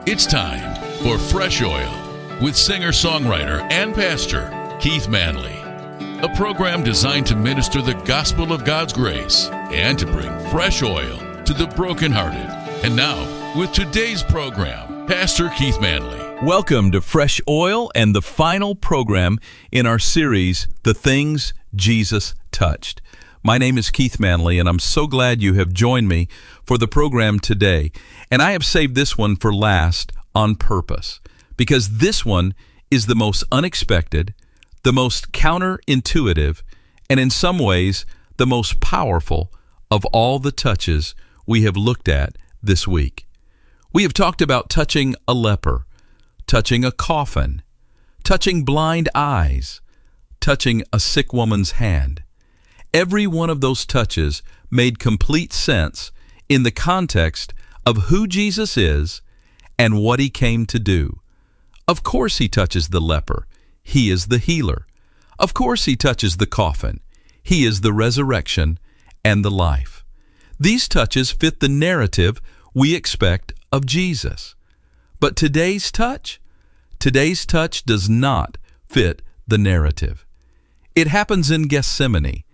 It's time for Fresh Oil with singer-songwriter and pastor Keith Manley, a program designed to minister the gospel of God's grace and to bring fresh oil to the brokenhearted. And now, with today's program, Pastor Keith Manley. Welcome to Fresh Oil and the final program in our series, The Things Jesus Touched. My name is Keith Manley, and I'm so glad you have joined me for the program today. And I have saved this one for last on purpose, because this one is the most unexpected, the most counterintuitive, and in some ways, the most powerful of all the touches we have looked at this week. We have talked about touching a leper, touching a coffin, touching blind eyes, touching a sick woman's hand. Every one of those touches made complete sense in the context of who Jesus is and what he came to do. Of course he touches the leper. He is the healer. Of course he touches the coffin. He is the resurrection and the life. These touches fit the narrative we expect of Jesus. But today's touch does not fit the narrative. It happens in Gethsemane,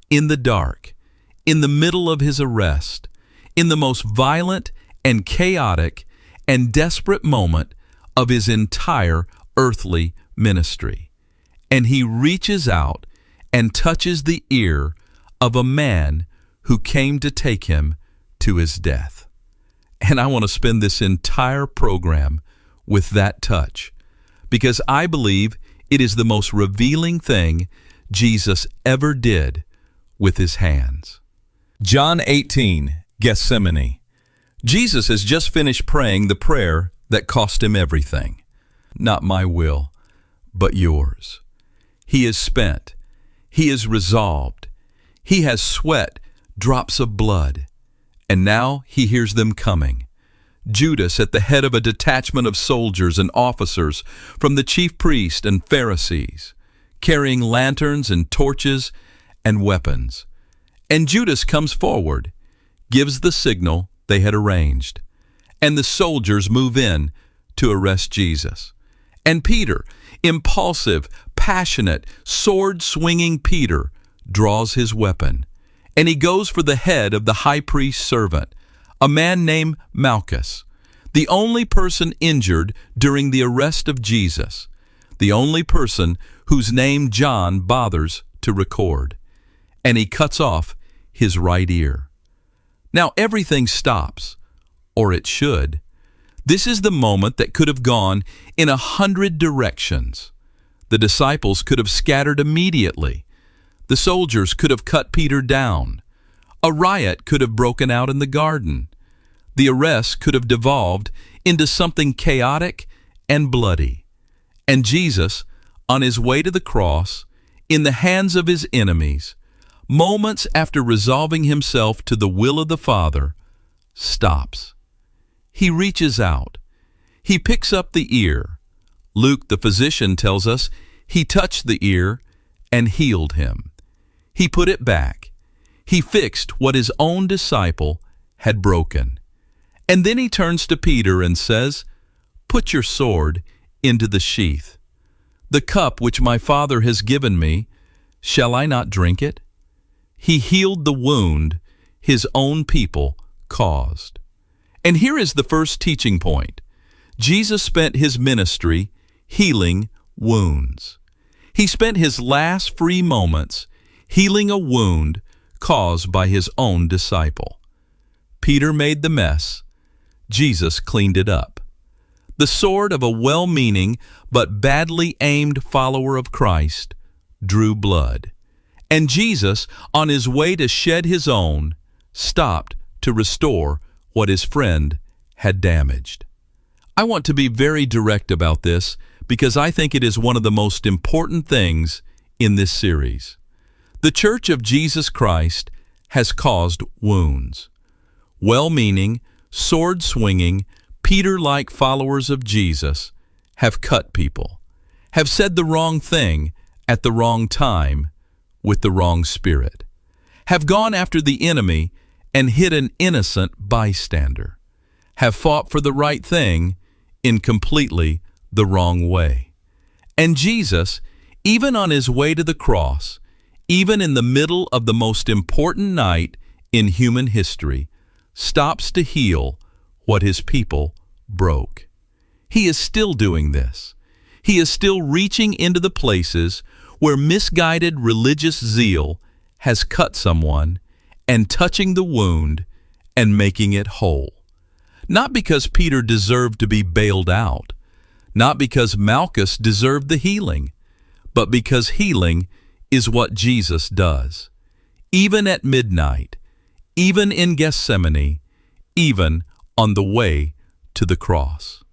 in the dark, in the middle of his arrest, in the most violent and chaotic and desperate moment of his entire earthly ministry. And he reaches out and touches the ear of a man who came to take him to his death. And I want to spend this entire program with that touch, because I believe it is the most revealing thing Jesus ever did with his hands. John 18, Gethsemane. Jesus has just finished praying the prayer that cost him everything. Not my will, but yours. He is spent. He is resolved. He has sweat drops of blood. And now he hears them coming. Judas at the head of a detachment of soldiers and officers from the chief priest and Pharisees, carrying lanterns and torches and weapons. And Judas comes forward, gives the signal they had arranged, and the soldiers move in to arrest Jesus. And Peter, impulsive, passionate, sword-swinging Peter, draws his weapon, and he goes for the head of the high priest's servant, a man named Malchus, the only person injured during the arrest of Jesus, the only person whose name John bothers to record. And he cuts off his right ear. Now everything stops, or it should. This is the moment that could have gone in 100 directions. The disciples could have scattered immediately. The soldiers could have cut Peter down. A riot could have broken out in the garden. The arrest could have devolved into something chaotic and bloody. And Jesus, on his way to the cross, in the hands of his enemies, moments after resolving himself to the will of the Father, stops. He reaches out. He picks up the ear. Luke, the physician, tells us he touched the ear and healed him. He put it back. He fixed what his own disciple had broken. And then he turns to Peter and says, "Put your sword into the sheath. The cup which my Father has given me, shall I not drink it?" He healed the wound his own people caused. And here is the first teaching point. Jesus spent his ministry healing wounds. He spent his last free moments healing a wound caused by his own disciple. Peter made the mess. Jesus cleaned it up. The sword of a well-meaning but badly aimed follower of Christ drew blood. And Jesus, on his way to shed his own, stopped to restore what his friend had damaged. I want to be very direct about this because I think it is one of the most important things in this series. The Church of Jesus Christ has caused wounds. Well-meaning, sword-swinging, Peter-like followers of Jesus have cut people, have said the wrong thing at the wrong time with the wrong spirit, have gone after the enemy and hit an innocent bystander, have fought for the right thing in completely the wrong way. And Jesus, even on his way to the cross, even in the middle of the most important night in human history, stops to heal what his people broke. He is still doing this. He is still reaching into the places where misguided religious zeal has cut someone and touching the wound and making it whole. Not because Peter deserved to be bailed out, not because Malchus deserved the healing, but because healing is what Jesus does. Even at midnight, even in Gethsemane, even on the way to the cross.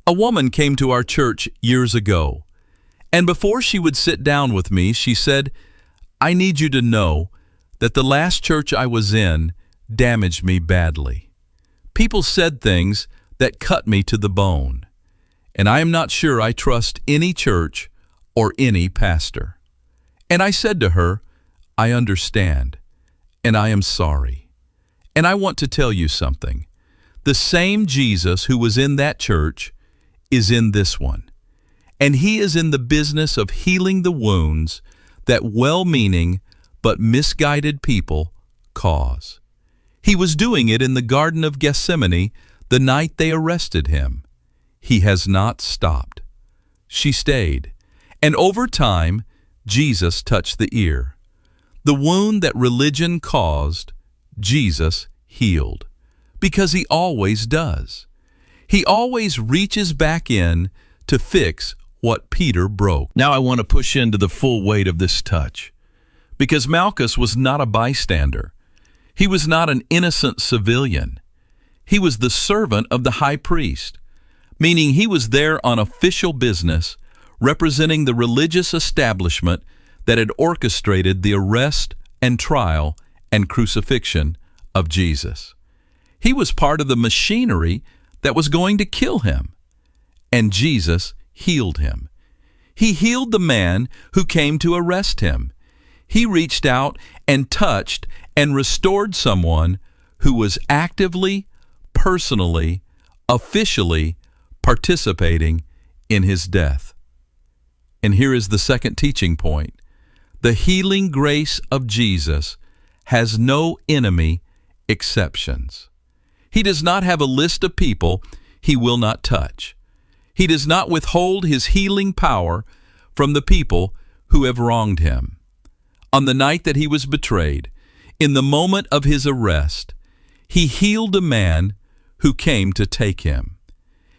A woman came to our church years ago, and before she would sit down with me, she said, "I need you to know that the last church I was in damaged me badly. People said things that cut me to the bone, and I am not sure I trust any church or any pastor." And I said to her, "I understand, and I am sorry. And I want to tell you something. The same Jesus who was in that church is in this one, and he is in the business of healing the wounds that well-meaning but misguided people cause. He was doing it in the Garden of Gethsemane the night they arrested him. He has not stopped." She stayed, and over time, Jesus touched the ear. The wound that religion caused, Jesus healed, because he always does. He always reaches back in to fix what Peter broke. Now I want to push into the full weight of this touch, because Malchus was not a bystander. He was not an innocent civilian. He was the servant of the high priest, meaning he was there on official business, representing the religious establishment that had orchestrated the arrest and trial and crucifixion of Jesus. He was part of the machinery that was going to kill him, and Jesus healed him. He healed the man who came to arrest him. He reached out and touched and restored someone who was actively, personally, officially participating in his death. And here is the second teaching point. The healing grace of Jesus has no enemy exceptions. He does not have a list of people he will not touch. He does not withhold his healing power from the people who have wronged him. On the night that he was betrayed, in the moment of his arrest, he healed a man who came to take him.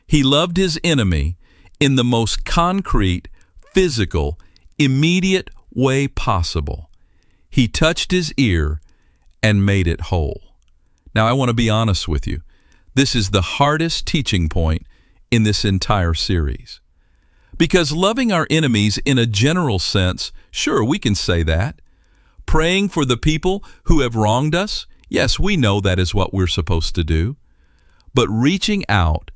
He loved his enemy in the most concrete, physical, immediate way possible. He touched his ear and made it whole. Now, I want to be honest with you. This is the hardest teaching point in this entire series. Because loving our enemies in a general sense, sure, we can say that. Praying for the people who have wronged us, yes, we know that is what we're supposed to do. But reaching out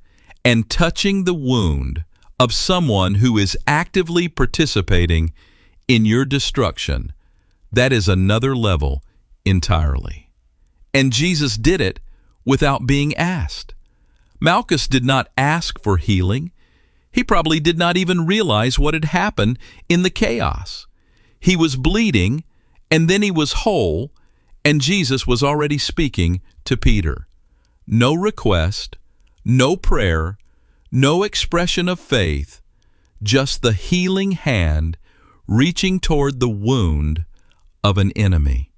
and touching the wound of someone who is actively participating in your destruction, that is another level entirely. And Jesus did it without being asked. Malchus did not ask for healing. He probably did not even realize what had happened in the chaos. He was bleeding, and then he was whole, and Jesus was already speaking to Peter. No request, no prayer, no expression of faith, just the healing hand reaching toward the wound of an enemy.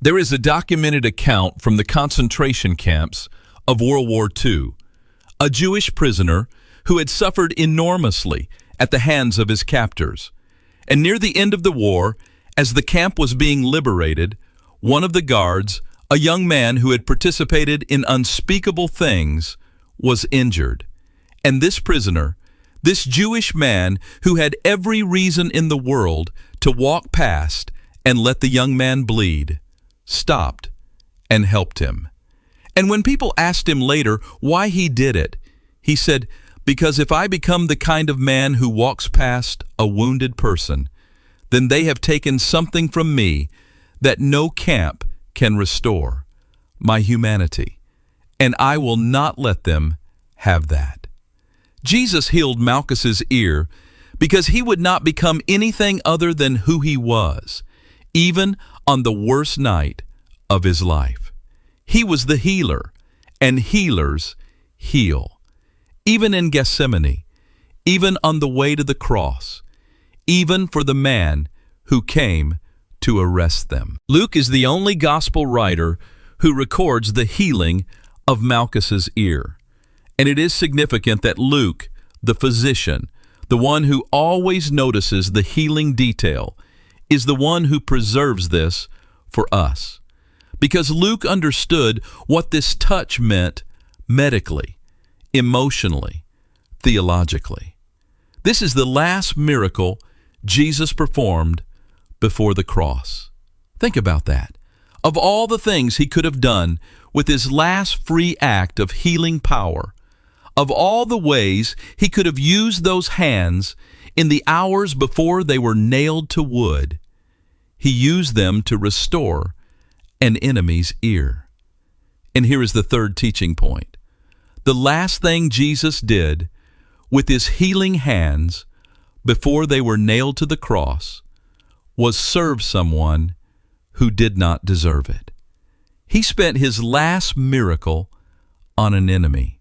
There is a documented account from the concentration camps of World War II. A Jewish prisoner who had suffered enormously at the hands of his captors. And near the end of the war, as the camp was being liberated, one of the guards, a young man who had participated in unspeakable things, was injured. And this prisoner, this Jewish man who had every reason in the world to walk past and let the young man bleed, stopped and helped him. And when people asked him later why he did it, he said, "Because if I become the kind of man who walks past a wounded person, then they have taken something from me that no camp can restore, my humanity, and I will not let them have that." Jesus healed Malchus's ear because he would not become anything other than who he was, even on the worst night of his life. He was the healer, and healers heal. Even in Gethsemane, even on the way to the cross, even for the man who came to arrest them. Luke is the only gospel writer who records the healing of Malchus's ear. And it is significant that Luke, the physician, the one who always notices the healing detail, is the one who preserves this for us. Because Luke understood what this touch meant medically, emotionally, theologically. This is the last miracle Jesus performed before the cross. Think about that. Of all the things he could have done with his last free act of healing power, of all the ways he could have used those hands in the hours before they were nailed to wood, he used them to restore an enemy's ear. And here is the third teaching point. The last thing Jesus did with his healing hands before they were nailed to the cross was serve someone who did not deserve it. He spent his last miracle on an enemy.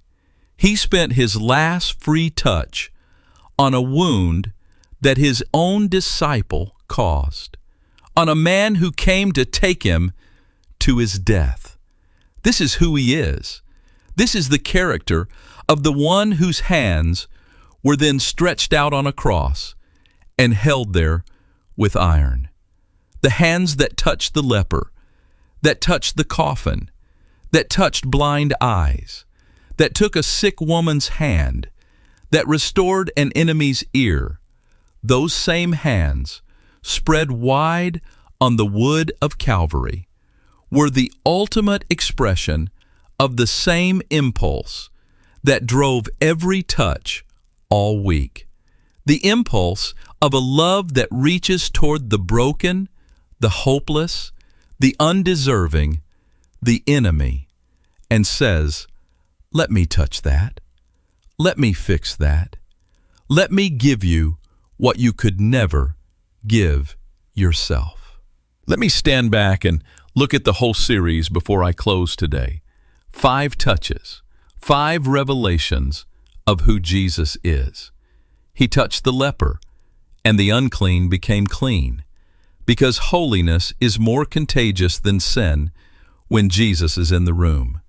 He spent his last free touch on a wound that his own disciple caused, on a man who came to take him to his death. This is who he is. This is the character of the one whose hands were then stretched out on a cross and held there with iron. The hands that touched the leper, that touched the coffin, that touched blind eyes, that took a sick woman's hand, that restored an enemy's ear, those same hands, spread wide on the wood of Calvary, were the ultimate expression of the same impulse that drove every touch all week. The impulse of a love that reaches toward the broken, the hopeless, the undeserving, the enemy, and says, "Let me touch that. Let me fix that. Let me give you what you could never give yourself." Let me stand back and look at the whole series before I close today. 5 touches, 5 revelations of who Jesus is. He touched the leper, and the unclean became clean, because holiness is more contagious than sin when Jesus is in the room.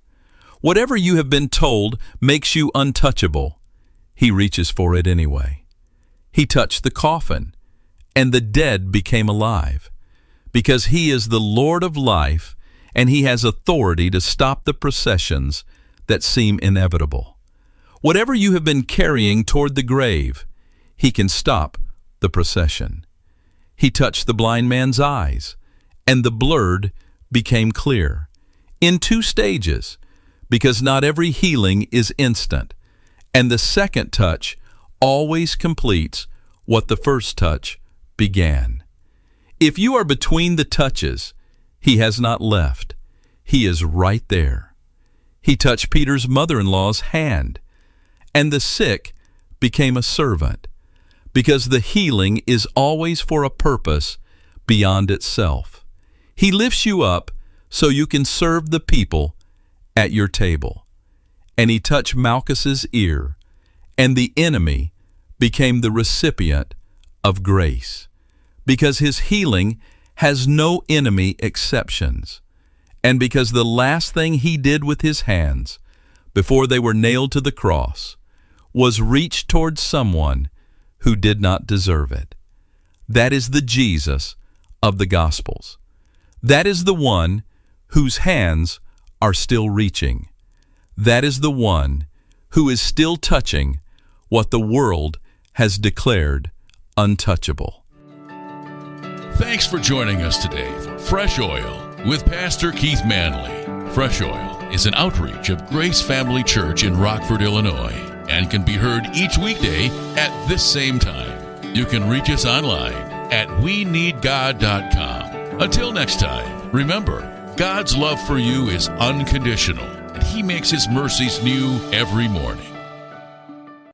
Whatever you have been told makes you untouchable, he reaches for it anyway. He touched the coffin, and the dead became alive, because he is the Lord of life, and he has authority to stop the processions that seem inevitable. Whatever you have been carrying toward the grave, he can stop the procession. He touched the blind man's eyes, and the blurred became clear, in 2 stages, because not every healing is instant, and the second touch always completes what the first touch began. If you are between the touches, he has not left. He is right there. He touched Peter's mother-in-law's hand, and the sick became a servant, because the healing is always for a purpose beyond itself. He lifts you up so you can serve the people at your table. And he touched Malchus's ear, and the enemy became the recipient of grace, because his healing has no enemy exceptions, and because the last thing he did with his hands before they were nailed to the cross was reach towards someone who did not deserve it. That is the Jesus of the Gospels. That is the one whose hands are still reaching. That is the one who is still touching what the world has declared untouchable. Thanks for joining us today for Fresh Oil with Pastor Keith Manley. Fresh Oil is an outreach of Grace Family Church in Rockford, Illinois, and can be heard each weekday at this same time. You can reach us online at weneedgod.com. Until next time, remember, God's love for you is unconditional, and he makes his mercies new every morning.